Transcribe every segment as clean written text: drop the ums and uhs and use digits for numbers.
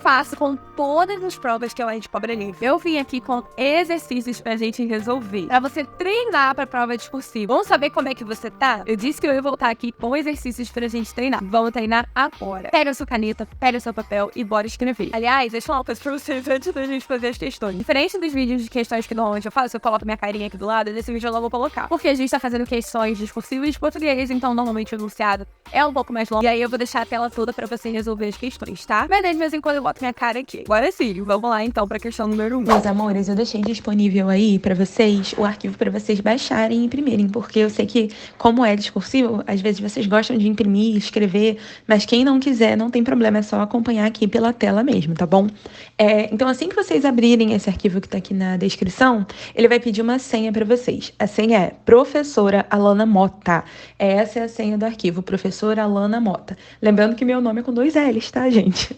faço com todas as provas que a gente cobra ali. Eu vim aqui com exercícios pra gente resolver, pra você treinar pra prova discursiva. Vamos saber como é que você tá? Eu disse que eu ia voltar aqui com exercícios pra gente treinar. Vamos treinar agora. Pega a sua caneta, pega o seu papel e bora escrever. Aliás, deixa eu falar uma coisa pra vocês antes da gente fazer as questões. Diferente dos vídeos de questões que normalmente eu faço, eu coloco minha carinha aqui do lado, nesse vídeo eu não vou colocar. Porque a gente tá fazendo questões discursivas de português, então normalmente o enunciado é um pouco mais longo. E aí eu vou deixar a tela toda pra você resolver as questões, tá? Mas de vez em quando eu boto minha cara aqui. Agora sim, vamos lá então pra questão número 1. Meus amores, eu deixei disponível aí pra vocês o arquivo pra vocês baixarem e imprimirem, porque eu sei que, como é discursivo, às vezes vocês gostam de imprimir, escrever, mas quem não quiser, não tem problema, é só acompanhar aqui pela tela mesmo, tá bom? Então, assim que vocês abrirem esse arquivo que tá aqui na descrição, ele vai pedir uma senha pra vocês. A senha é Professora Alana Mota. Essa é a senha do arquivo, Professora Alana Mota. Lembrando que meu nome é com 2 L's, tá, gente?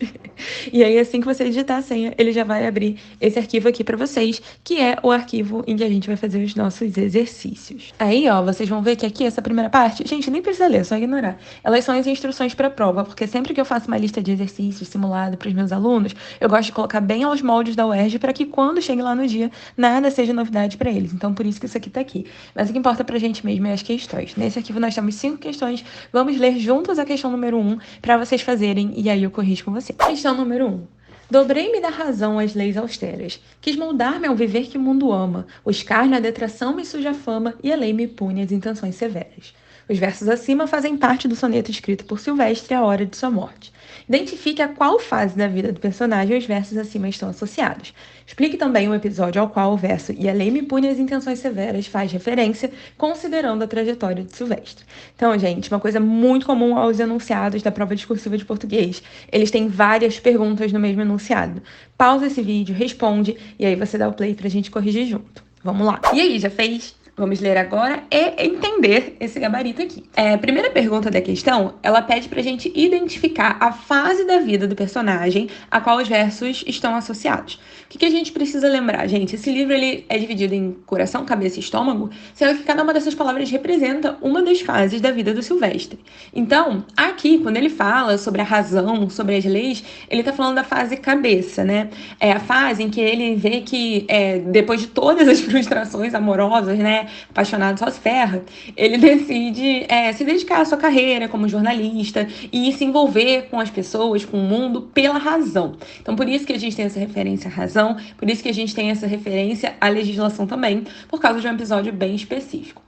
E aí, assim que você digitar a senha, ele já vai abrir esse arquivo aqui pra vocês, que é o arquivo em que a gente vai fazer os nossos exercícios. Aí, ó, vocês vão ver que aqui, essa primeira parte, gente, nem precisa ler, é só ignorar. Elas são as instruções pra prova, porque sempre que eu faço uma lista de exercícios simulado pros meus alunos, eu gosto de colocar bem aos moldes da UERJ para que quando chegue lá no dia, nada seja novidade pra eles. Então, por isso que isso aqui tá aqui. Mas o que importa pra gente mesmo é as questões. Nesse arquivo nós temos 5 questões. Vamos ler juntos a questão número 1 para vocês fazerem e aí eu corrijo com você. Questão número 1. Dobrei-me da razão às leis austeras. Quis moldar-me ao viver que o mundo ama. O escárnio, a detração me suja a fama e a lei me pune as intenções severas. Os versos acima fazem parte do soneto escrito por Silvestre à hora de sua morte. Identifique a qual fase da vida do personagem os versos acima estão associados. Explique também o episódio ao qual o verso "e a lei me pune as intenções severas" faz referência, considerando a trajetória de Silvestre. Então, gente, uma coisa muito comum aos enunciados da prova discursiva de português. Eles têm várias perguntas no mesmo enunciado. Pausa esse vídeo, responde, e aí você dá o play pra gente corrigir junto. Vamos lá. E aí, já fez? Vamos ler agora e entender esse gabarito aqui. A primeira pergunta da questão, ela pede pra gente identificar a fase da vida do personagem a qual os versos estão associados. O que a gente precisa lembrar, gente? Esse livro ele é dividido em coração, cabeça e estômago, sendo que cada uma dessas palavras representa uma das fases da vida do Silvestre. Então, aqui, quando ele fala sobre a razão, sobre as leis, ele tá falando da fase cabeça, né? É a fase em que ele vê que, depois de todas as frustrações amorosas, né, apaixonado só se ferra, ele decide se dedicar à sua carreira como jornalista e se envolver com as pessoas, com o mundo, pela razão. Então, por isso que a gente tem essa referência à razão, por isso que a gente tem essa referência à legislação também, por causa de um episódio bem específico.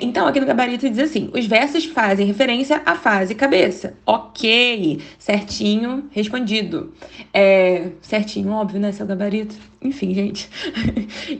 Então, aqui no gabarito diz assim, os versos fazem referência à fase cabeça. Ok, certinho, respondido. Certinho, óbvio, né, seu gabarito? Enfim, gente.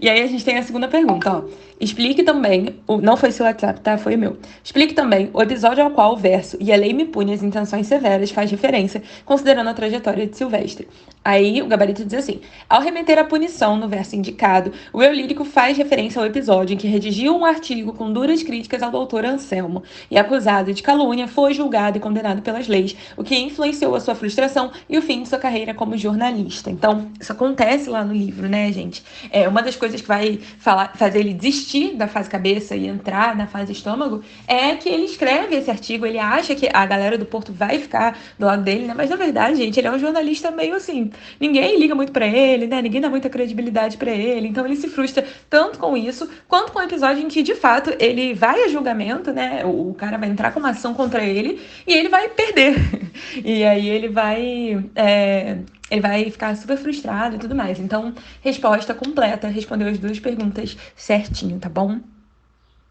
E aí a gente tem a segunda pergunta, ó. Explique também, não foi seu WhatsApp, tá? Foi o meu. Explique também o episódio ao qual o verso "e a lei me pune as intenções severas" faz referência, considerando a trajetória de Silvestre. Aí o gabarito diz assim, ao remeter a punição no verso indicado, o eu lírico faz referência ao episódio em que redigiu um artigo com duras críticas ao doutor Anselmo e, acusado de calúnia, foi julgado e condenado pelas leis, o que influenciou a sua frustração e o fim de sua carreira como jornalista. Então, isso acontece lá no livro, né, gente? Uma das coisas que vai fazer ele desistir da fase cabeça e entrar na fase estômago é que ele escreve esse artigo, ele acha que a galera do Porto vai ficar do lado dele, né? Mas na verdade, gente, ele é um jornalista meio assim, ninguém liga muito pra ele, né? Ninguém dá muita credibilidade pra ele, então ele se frustra tanto com isso, quanto com o episódio em que, de fato, ele vai a julgamento, né? O cara vai entrar com uma ação contra ele e ele vai perder. E aí ele vai ficar super frustrado e tudo mais. Então, resposta completa, respondeu as 2 perguntas certinho, tá bom?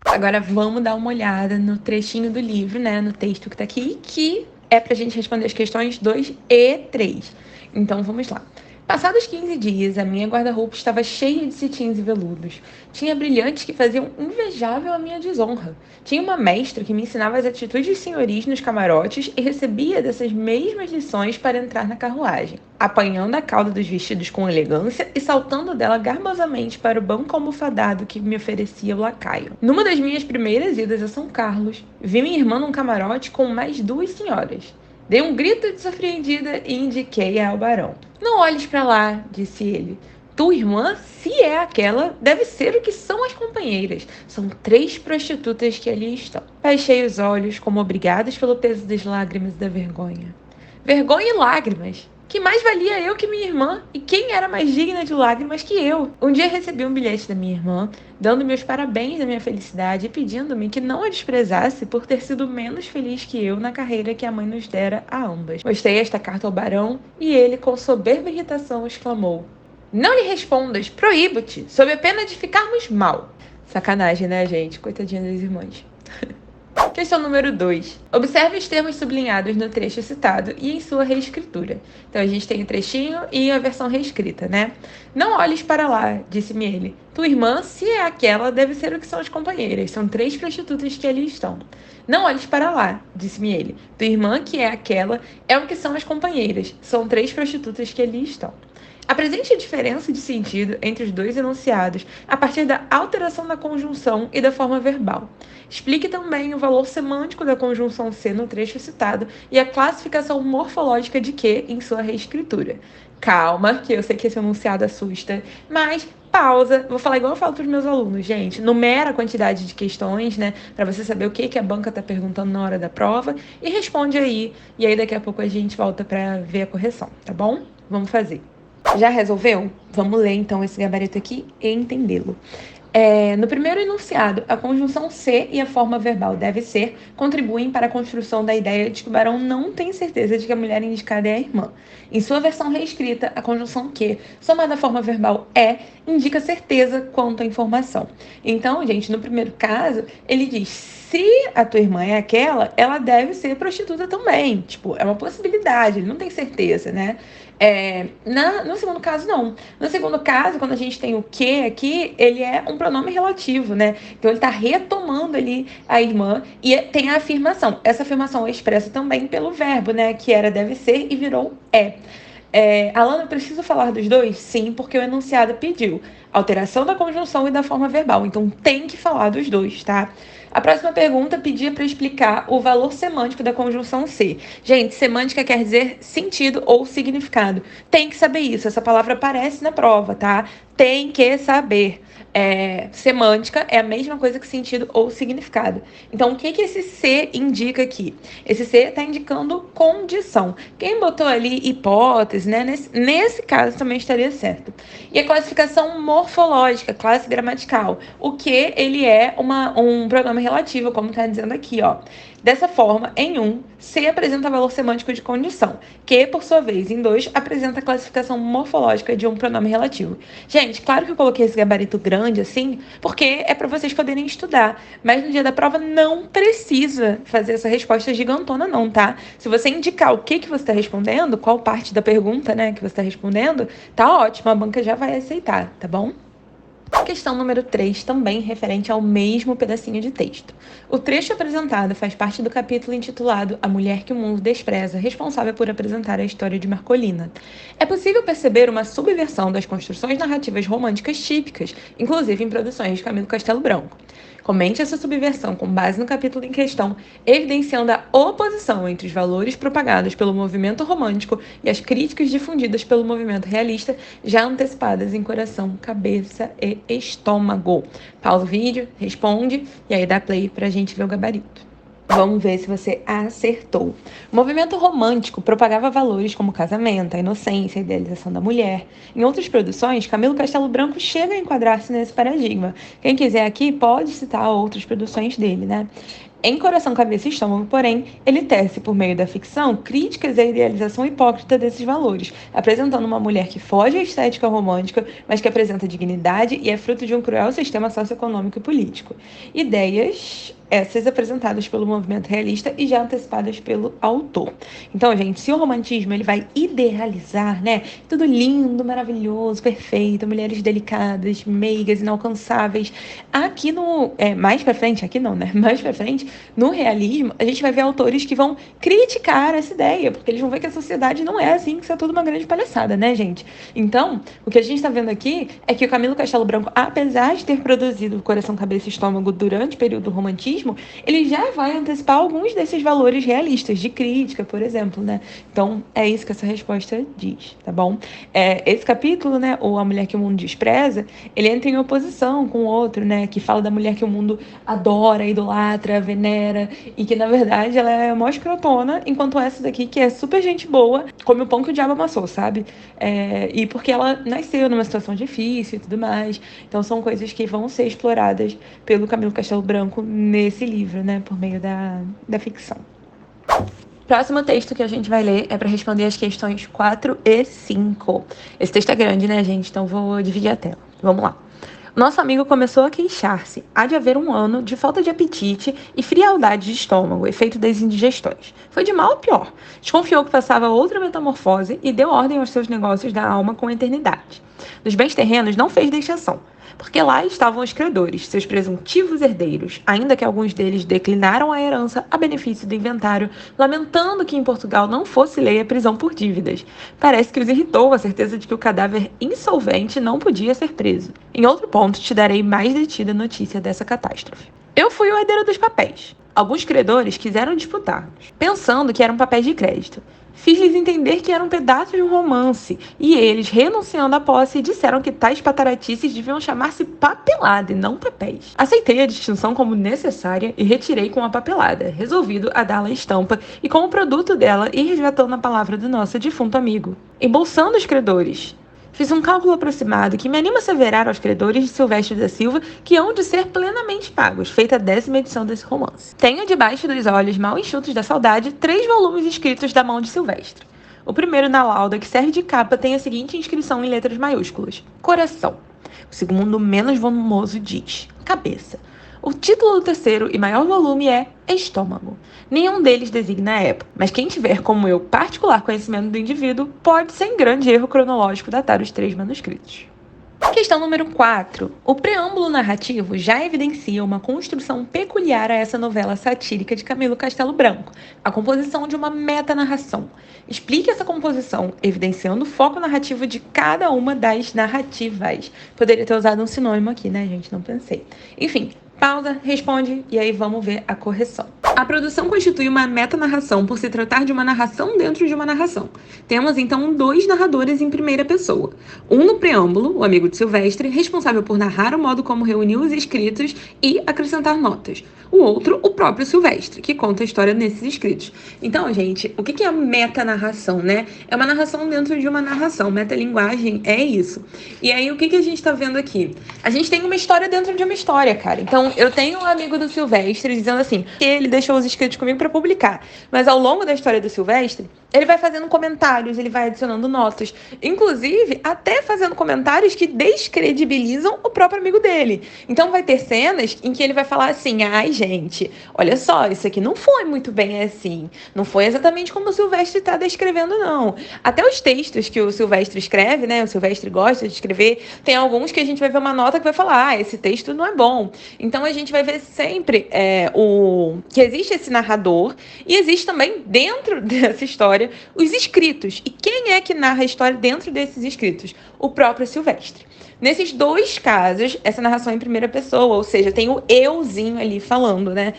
Agora vamos dar uma olhada no trechinho do livro, né, no texto que tá aqui, que é pra gente responder as questões 2 e 3. Então, vamos lá. Passados 15 dias, a minha guarda-roupa estava cheia de cetins e veludos. Tinha brilhantes que faziam invejável a minha desonra. Tinha uma mestra que me ensinava as atitudes senhoris nos camarotes e recebia dessas mesmas lições para entrar na carruagem, apanhando a cauda dos vestidos com elegância e saltando dela garbosamente para o banco almofadado que me oferecia o lacaio. Numa das minhas primeiras idas a São Carlos, vi minha irmã num camarote com mais 2 senhoras. Dei um grito de surpreendida e indiquei-a ao barão. Não olhes para lá, disse ele. Tua irmã, se é aquela, deve ser o que são as companheiras. São 3 prostitutas que ali estão. Baixei os olhos, como obrigados pelo peso das lágrimas e da vergonha. Vergonha e lágrimas! Que mais valia eu que minha irmã? E quem era mais digna de lágrimas que eu? Um dia recebi um bilhete da minha irmã, dando meus parabéns da minha felicidade e pedindo-me que não a desprezasse por ter sido menos feliz que eu na carreira que a mãe nos dera a ambas. Mostrei esta carta ao barão e ele, com soberba irritação, exclamou: "Não lhe respondas, proíbo-te, sob a pena de ficarmos mal." Sacanagem, né, gente? Coitadinha das irmãs. Questão número 2. Observe os termos sublinhados no trecho citado e em sua reescritura. Então, a gente tem o trechinho e a versão reescrita, né? "Não olhes para lá", disse-me ele. "Tua irmã, se é aquela, deve ser o que são as companheiras. São 3 prostitutas que ali estão." "Não olhes para lá", disse-me ele. "Tua irmã, que é aquela, é o que são as companheiras. São 3 prostitutas que ali estão." Apresente a diferença de sentido entre os dois enunciados a partir da alteração da conjunção e da forma verbal. Explique também o valor semântico da conjunção C no trecho citado e a classificação morfológica de que em sua reescritura. Calma, que eu sei que esse enunciado assusta, mas pausa. Vou falar igual eu falo para os meus alunos, gente. Numera a quantidade de questões, né? Para você saber o que a banca está perguntando na hora da prova e responde aí. E aí daqui a pouco a gente volta para ver a correção, tá bom? Vamos fazer. Já resolveu? Vamos ler então esse gabarito aqui e entendê-lo. No primeiro enunciado, a conjunção ser e a forma verbal deve ser contribuem para a construção da ideia de que o barão não tem certeza de que a mulher indicada é a irmã. Em sua versão reescrita, a conjunção que, somada à forma verbal é, indica certeza quanto à informação. Então, gente, no primeiro caso, ele diz: se a tua irmã é aquela, ela deve ser prostituta também. Tipo, é uma possibilidade, ele não tem certeza, né? No segundo caso, não. No segundo caso, quando a gente tem o que aqui, ele é um pronome relativo, né? Então, ele está retomando ali a irmã e tem a afirmação. Essa afirmação é expressa também pelo verbo, né? Que era deve ser e virou é. Alana, eu preciso falar dos dois? Sim, porque o enunciado pediu alteração da conjunção e da forma verbal. Então, tem que falar dos dois, tá? A próxima pergunta pedia para explicar o valor semântico da conjunção ser. Gente, semântica quer dizer sentido ou significado. Tem que saber isso. Essa palavra aparece na prova, tá? Tem que saber. Semântica é a mesma coisa que sentido ou significado. Então, o que esse ser indica aqui? Esse ser está indicando condição. Quem botou ali hipótese, né? Nesse caso também estaria certo. E a classificação morfológica, classe gramatical. O que ele é um pronome relativo, como está dizendo aqui, ó. Dessa forma, em 1, C apresenta valor semântico de condição, que, por sua vez, em 2, apresenta a classificação morfológica de um pronome relativo. Gente, claro que eu coloquei esse gabarito grande assim, porque é para vocês poderem estudar, mas no dia da prova não precisa fazer essa resposta gigantona não, tá? Se você indicar o que você está respondendo, qual parte da pergunta, né, que você está respondendo, tá ótimo, a banca já vai aceitar, tá bom? Questão número 3, também referente ao mesmo pedacinho de texto. O trecho apresentado faz parte do capítulo intitulado A Mulher que o Mundo Despreza, responsável por apresentar a história de Marcolina. É possível perceber uma subversão das construções narrativas românticas típicas, inclusive em produções de Camilo Castelo Branco. Comente essa subversão com base no capítulo em questão, evidenciando a oposição entre os valores propagados pelo movimento romântico e as críticas difundidas pelo movimento realista, já antecipadas em coração, cabeça e estômago. Pausa o vídeo, responde e aí dá play pra gente ver o gabarito. Vamos ver se você acertou. O movimento romântico propagava valores como o casamento, a inocência, a idealização da mulher. Em outras produções, Camilo Castelo Branco chega a enquadrar-se nesse paradigma. Quem quiser aqui pode citar outras produções dele, né? Em Coração, Cabeça e Estômago, porém, ele tece, por meio da ficção, críticas à idealização hipócrita desses valores, apresentando uma mulher que foge à estética romântica, mas que apresenta dignidade e é fruto de um cruel sistema socioeconômico e político. Ideias essas apresentadas pelo movimento realista e já antecipadas pelo autor. Então, gente, se o romantismo ele vai idealizar, né, tudo lindo, maravilhoso, perfeito, mulheres delicadas, meigas, inalcançáveis, aqui mais pra frente, aqui não, né, mais pra frente, no realismo, a gente vai ver autores que vão criticar essa ideia, porque eles vão ver que a sociedade não é assim, que isso é tudo uma grande palhaçada, né, gente? Então, o que a gente tá vendo aqui é que o Camilo Castelo Branco, apesar de ter produzido Coração, Cabeça e Estômago durante o período romantismo, romantismo, ele já vai antecipar alguns desses valores realistas, de crítica, por exemplo, né? Então, é isso que essa resposta diz, tá bom? Esse capítulo, né, ou A Mulher que o Mundo Despreza, ele entra em oposição com o outro, né, que fala da mulher que o mundo adora, idolatra, venera, e que, na verdade, ela é mó escrotona, enquanto essa daqui, que é super gente boa, come o pão que o diabo amassou, sabe? E porque ela nasceu numa situação difícil e tudo mais. Então, são coisas que vão ser exploradas pelo Camilo Castelo Branco nesse livro, né, por meio da ficção. Próximo texto que a gente vai ler é para responder as questões 4 e 5. Esse texto é grande, né, gente? Então vou dividir a tela. Vamos lá. Nosso amigo começou a queixar-se. Há de haver um ano de falta de apetite e frialdade de estômago, efeito das indigestões. Foi de mal a pior. Desconfiou que passava outra metamorfose e deu ordem aos seus negócios da alma com a eternidade. Dos bens terrenos não fez deixação, porque lá estavam os credores, seus presuntivos herdeiros, ainda que alguns deles declinaram a herança a benefício do inventário, lamentando que em Portugal não fosse lei a prisão por dívidas. Parece que os irritou a certeza de que o cadáver insolvente não podia ser preso. Em outro ponto, te darei mais detida notícia dessa catástrofe. Eu fui o herdeiro dos papéis. Alguns credores quiseram disputar-nos, pensando que eram papéis de crédito. Fiz-lhes entender que era um pedaço de um romance, e eles, renunciando à posse, disseram que tais pataratices deviam chamar-se papelada e não papéis. Aceitei a distinção como necessária e retirei com a papelada, resolvido a dá-la estampa e com o produto dela ir resgatando a palavra do nosso defunto amigo. Embolsando os credores. Fiz um cálculo aproximado que me anima a asseverar aos credores de Silvestre da Silva que hão de ser plenamente pagos, feita a 10ª edição desse romance. Tenho debaixo dos olhos mal enxutos da saudade 3 volumes escritos da mão de Silvestre. O primeiro, na lauda, que serve de capa, tem a seguinte inscrição em letras maiúsculas: Coração. O segundo, menos volumoso, diz Cabeça. O título do terceiro e maior volume é Estômago. Nenhum deles designa a época, mas quem tiver, como eu, particular conhecimento do indivíduo, pode, sem grande erro cronológico, datar os 3 manuscritos. Questão número 4. O preâmbulo narrativo já evidencia uma construção peculiar a essa novela satírica de Camilo Castelo Branco, a composição de uma metanarração. Explique essa composição, evidenciando o foco narrativo de cada uma das narrativas. Poderia ter usado um sinônimo aqui, né, gente? Não pensei. Enfim, pausa, responde e aí vamos ver a correção. A produção constitui uma metanarração por se tratar de uma narração dentro de uma narração. Temos, então, 2 narradores em primeira pessoa. Um no preâmbulo, o amigo de Silvestre, responsável por narrar o modo como reuniu os escritos e acrescentar notas. O outro, o próprio Silvestre, que conta a história nesses escritos. Então, gente, o que é a metanarração, né? É uma narração dentro de uma narração. Metalinguagem é isso. E aí, o que a gente tá vendo aqui? A gente tem uma história dentro de uma história, cara. Então, eu tenho um amigo do Silvestre dizendo assim, que ele deixou os escritos comigo para publicar. Mas ao longo da história do Silvestre, ele vai fazendo comentários, ele vai adicionando notas, inclusive até fazendo comentários que descredibilizam o próprio amigo dele. Então vai ter cenas em que ele vai falar assim: ai, gente, olha só, isso aqui não foi muito bem assim. Não foi exatamente como o Silvestre está descrevendo, não. Até os textos que o Silvestre escreve, né? O Silvestre gosta de escrever, tem alguns que a gente vai ver uma nota que vai falar: ah, esse texto não é bom. Então a gente vai ver sempre que existe esse narrador e existe também, dentro dessa história, os escritos. E quem é que narra a história dentro desses escritos? O próprio Silvestre. Nesses 2 casos, essa narração é em primeira pessoa, ou seja, tem o euzinho ali falando, né?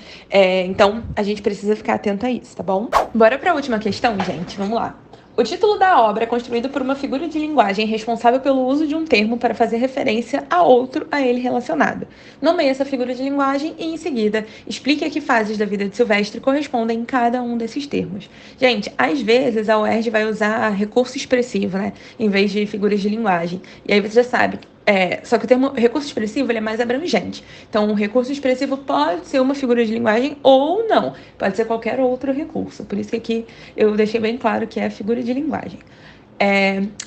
Então, a gente precisa ficar atento a isso, tá bom? Bora para a última questão, gente? Vamos lá. O título da obra é construído por uma figura de linguagem responsável pelo uso de um termo para fazer referência a outro a ele relacionado. Nomeie essa figura de linguagem e, em seguida, explique a que fases da vida de Silvestre correspondem cada um desses termos. Gente, às vezes a UERJ vai usar recurso expressivo, né? Em vez de figuras de linguagem. E aí você já sabe. Só que o termo recurso expressivo ele é mais abrangente. Então, o recurso expressivo pode ser uma figura de linguagem ou não. Pode ser qualquer outro recurso. Por isso que aqui eu deixei bem claro que é figura de linguagem.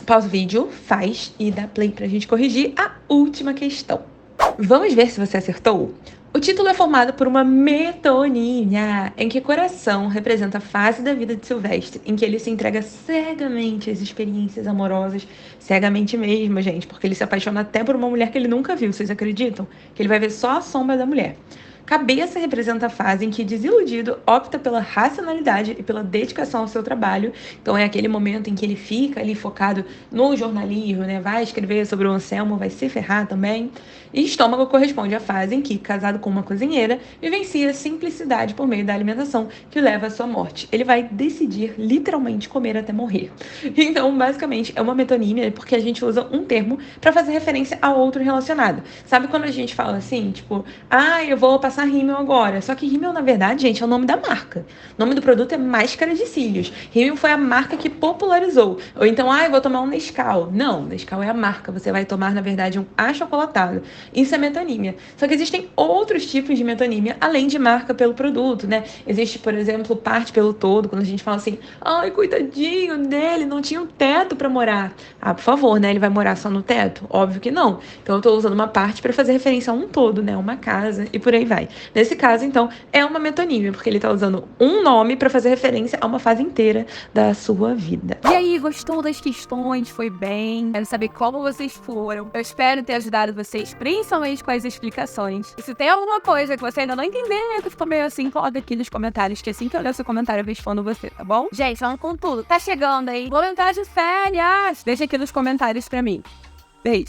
Pausa o vídeo, faz e dá play pra gente corrigir a última questão. Vamos ver se você acertou? O título é formado por uma metonímia, em que coração representa a fase da vida de Silvestre, em que ele se entrega cegamente às experiências amorosas, cegamente mesmo, gente, porque ele se apaixona até por uma mulher que ele nunca viu, vocês acreditam? Que ele vai ver só a sombra da mulher. Cabeça representa a fase em que desiludido opta pela racionalidade e pela dedicação ao seu trabalho. Então é aquele momento em que ele fica ali focado no jornalismo, né? Vai escrever sobre o Anselmo, vai se ferrar também. E estômago corresponde à fase em que, casado com uma cozinheira, vivencia simplicidade por meio da alimentação que leva à sua morte. Ele vai decidir literalmente comer até morrer. Então, basicamente, é uma metonímia porque a gente usa um termo para fazer referência a outro relacionado. Sabe quando a gente fala assim, tipo, eu vou passar rímel agora. Só que rímel, na verdade, gente, é o nome da marca. O nome do produto é máscara de cílios. Rímel foi a marca que popularizou. Ou então, eu vou tomar um Nescau. Não, Nescau é a marca. Você vai tomar, na verdade, um achocolatado. Isso é metonímia. Só que existem outros tipos de metonímia, além de marca pelo produto, né? Existe, por exemplo, parte pelo todo, quando a gente fala assim, coitadinho dele, não tinha um teto para morar. Por favor, né? Ele vai morar só no teto? Óbvio que não. Então eu tô usando uma parte para fazer referência a um todo, né? Uma casa e por aí vai. Nesse caso, então, é uma metonímia, porque ele tá usando um nome para fazer referência a uma fase inteira da sua vida. E aí, gostou das questões? Foi bem? Quero saber como vocês foram. Eu espero ter ajudado vocês, principalmente com as explicações. E se tem alguma coisa que você ainda não entendeu, que ficou meio assim, coloca aqui nos comentários, que assim que eu ler seu comentário eu respondo você, tá bom? Gente, falando com tudo, tá chegando aí, vou entrar de férias. Deixa aqui nos comentários pra mim. Beijo.